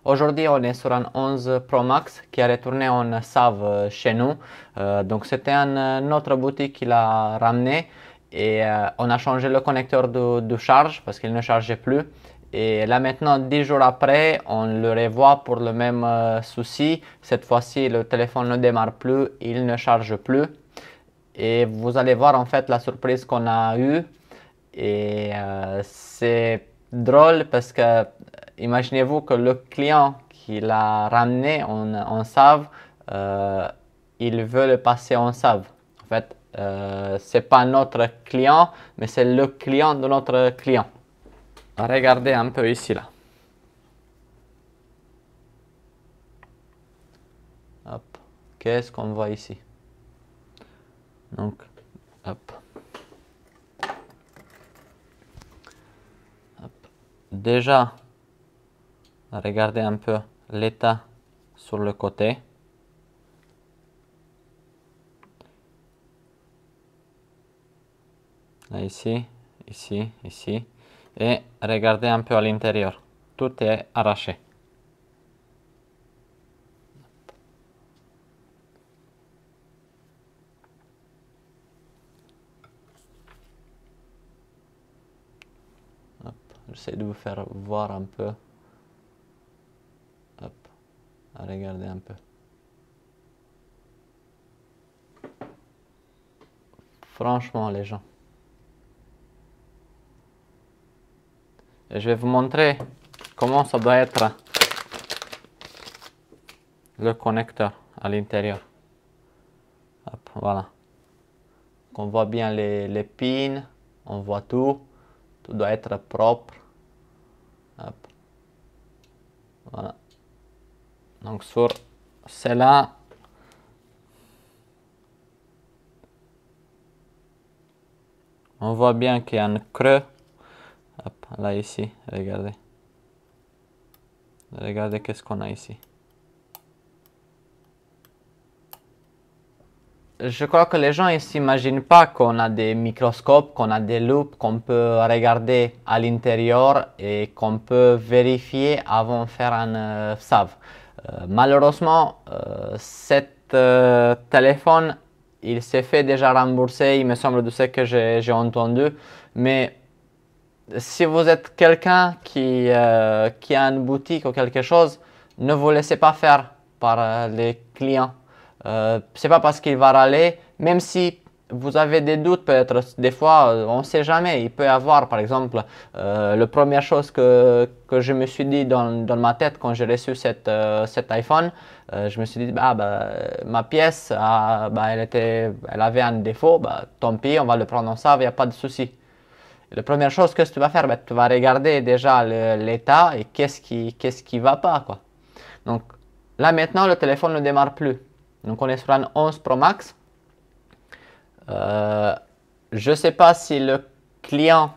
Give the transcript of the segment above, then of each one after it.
Aujourd'hui, on est sur un 11 Pro Max qui a retourné en SAV chez nous. Donc, c'était une autre boutique qui l'a ramené et on a changé le connecteur de charge parce qu'il ne chargeait plus. Et là maintenant, 10 jours après, on le revoit pour le même souci. Cette fois-ci, le téléphone ne démarre plus, il ne charge plus. Et vous allez voir en fait la surprise qu'on a eue. Et c'est drôle parce que imaginez-vous que le client qui l'a ramené en SAV, euh, il veut le passer en SAV. En fait, c'est pas notre client, mais c'est le client de notre client. Regardez un peu ici là. Hop. Qu'est-ce qu'on voit ici? Donc, hop. Déjà, regardez un peu l'état sur le côté. Là, ici, ici, ici. Et regardez un peu à l'intérieur. Tout est arraché. J'essaie de vous faire voir un peu. Hop. Regardez un peu. Franchement, les gens. Et je vais vous montrer comment ça doit être le connecteur à l'intérieur. Hop, voilà. On voit bien les pins, on voit tout. Tout doit être propre. Hop. Voilà. Donc sur celle-là, on voit bien qu'il y a un creux. Hop, là ici, regardez. Regardez qu'est-ce qu'on a ici. Je crois que les gens ne s'imaginent pas qu'on a des microscopes, qu'on a des loupes, qu'on peut regarder à l'intérieur et qu'on peut vérifier avant de faire un SAV. Malheureusement, cet téléphone, il s'est fait déjà rembourser, il me semble, de ce que j'ai entendu. Mais si vous êtes quelqu'un qui a une boutique ou quelque chose, ne vous laissez pas faire par les clients. C'est pas parce qu'il va râler, même si vous avez des doutes peut-être, des fois on ne sait jamais, il peut y avoir par exemple, la première chose que je me suis dit dans ma tête quand j'ai reçu cet iPhone, je me suis dit ma pièce elle avait un défaut, tant pis, on va le prendre en ça, il n'y a pas de souci. La première chose que tu vas faire, tu vas regarder déjà l'état et qu'est-ce qui va pas, quoi. Donc là maintenant, le téléphone ne démarre plus. Donc on est sur un 11 Pro Max. Je ne sais pas si le client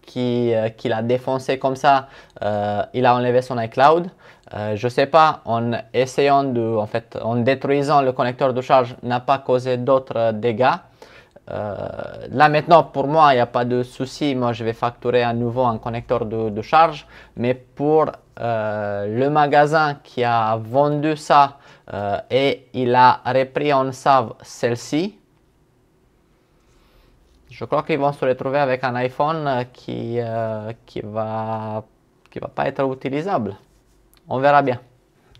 qui l'a défoncé comme ça, il a enlevé son iCloud. Je ne sais pas, en essayant en détruisant le connecteur de charge, n'a pas causé d'autres dégâts. Là maintenant, pour moi, il n'y a pas de souci. Moi, je vais facturer à nouveau un connecteur de charge. Mais pour le magasin qui a vendu ça et il a repris en SAV celle-ci, je crois qu'ils vont se retrouver avec un iPhone qui va pas être utilisable. On verra bien.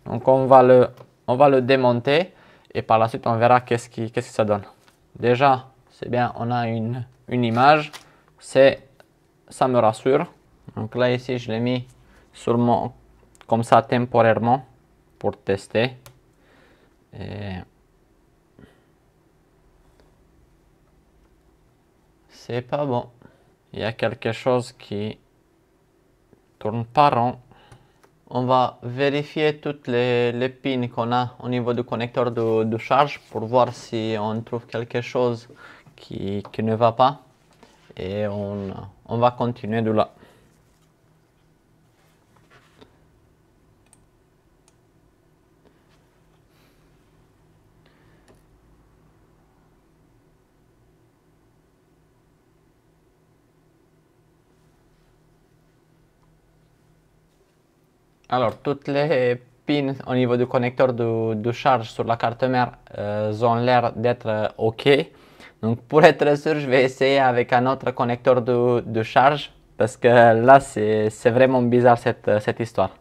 Donc on va le démonter et par la suite on verra qu'est-ce que ça donne. Déjà, c'est bien, on a une image, ça me rassure. Donc là ici, je l'ai mis sur comme ça temporairement pour tester. Et c'est pas bon. Il y a quelque chose qui tourne pas rond. On va vérifier toutes les pins qu'on a au niveau du connecteur de charge pour voir si on trouve quelque chose qui ne va pas. Et on va continuer de là. Alors, toutes les pins au niveau du connecteur de charge sur la carte mère ont l'air d'être OK. Donc, pour être sûr, je vais essayer avec un autre connecteur de charge parce que là, c'est vraiment bizarre cette histoire.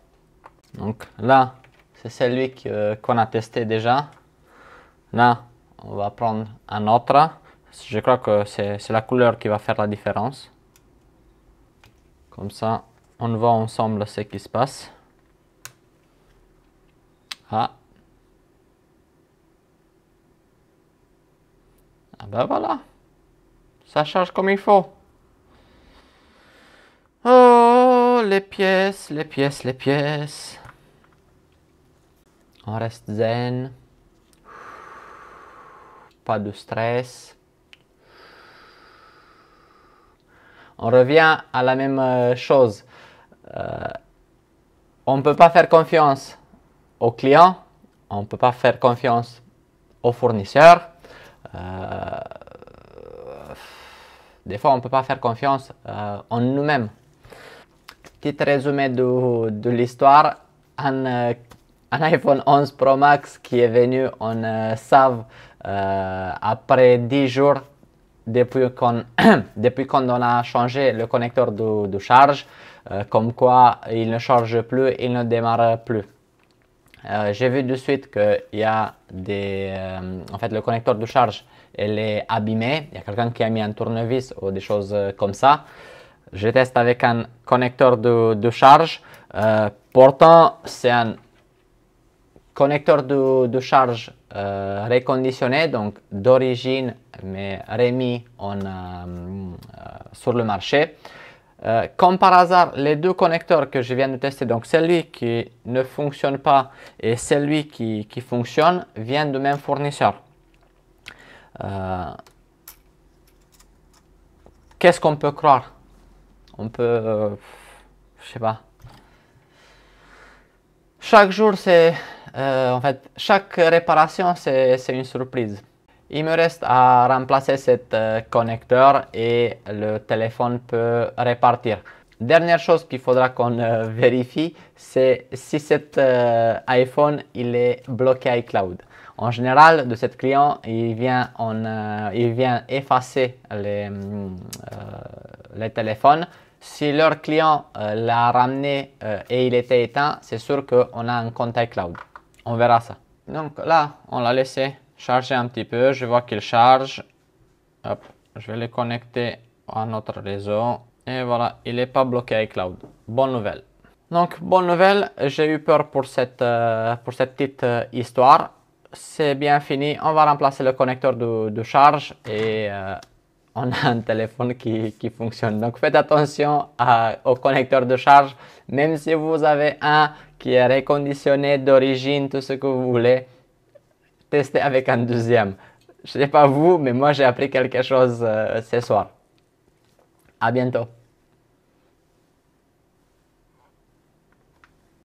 Donc là, c'est celui qu'on a testé déjà. Là, on va prendre un autre. Je crois que c'est la couleur qui va faire la différence. Comme ça, on voit ensemble ce qui se passe. Ah. Ah ben voilà. Ça charge comme il faut. Oh, les pièces, les pièces, les pièces. On reste zen. Pas de stress. On revient à la même chose. On ne peut pas faire confiance au client, on ne peut pas faire confiance au fournisseur. Des fois, on ne peut pas faire confiance en nous-mêmes. Petit résumé de l'histoire. Un iPhone 11 Pro Max qui est venu en SAV après 10 jours depuis qu'on a changé le connecteur de charge, comme quoi il ne charge plus, il ne démarre plus. J'ai vu de suite qu'il y a en fait, le connecteur de charge, il est abîmé. Il y a quelqu'un qui a mis un tournevis ou des choses comme ça. Je teste avec un connecteur de charge. Pourtant, c'est un connecteur de charge reconditionné, donc d'origine, mais remis sur le marché. Comme par hasard, les deux connecteurs que je viens de tester, donc celui qui ne fonctionne pas et celui qui fonctionne, viennent du même fournisseur. Qu'est-ce qu'on peut croire? On peut, je sais pas. Chaque jour, en fait, chaque réparation, c'est une surprise. Il me reste à remplacer cet connecteur et le téléphone peut repartir. Dernière chose qu'il faudra qu'on vérifie, c'est si cet iPhone il est bloqué iCloud. En général, de cet client, il vient effacer les téléphones. Si leur client l'a ramené et il était éteint, c'est sûr qu'on a un compte iCloud. On verra ça. Donc là, on l'a laissé charger un petit peu. Je vois qu'il charge. Hop, je vais le connecter à notre réseau. Et voilà, il n'est pas bloqué iCloud. Bonne nouvelle. Donc, bonne nouvelle, j'ai eu peur pour cette petite histoire. C'est bien fini. On va remplacer le connecteur de charge et on a un téléphone qui fonctionne. Donc, faites attention au connecteur de charge. Même si vous avez un qui est reconditionné d'origine, tout ce que vous voulez, testez avec un deuxième. Je ne sais pas vous, mais moi j'ai appris quelque chose ce soir. À bientôt.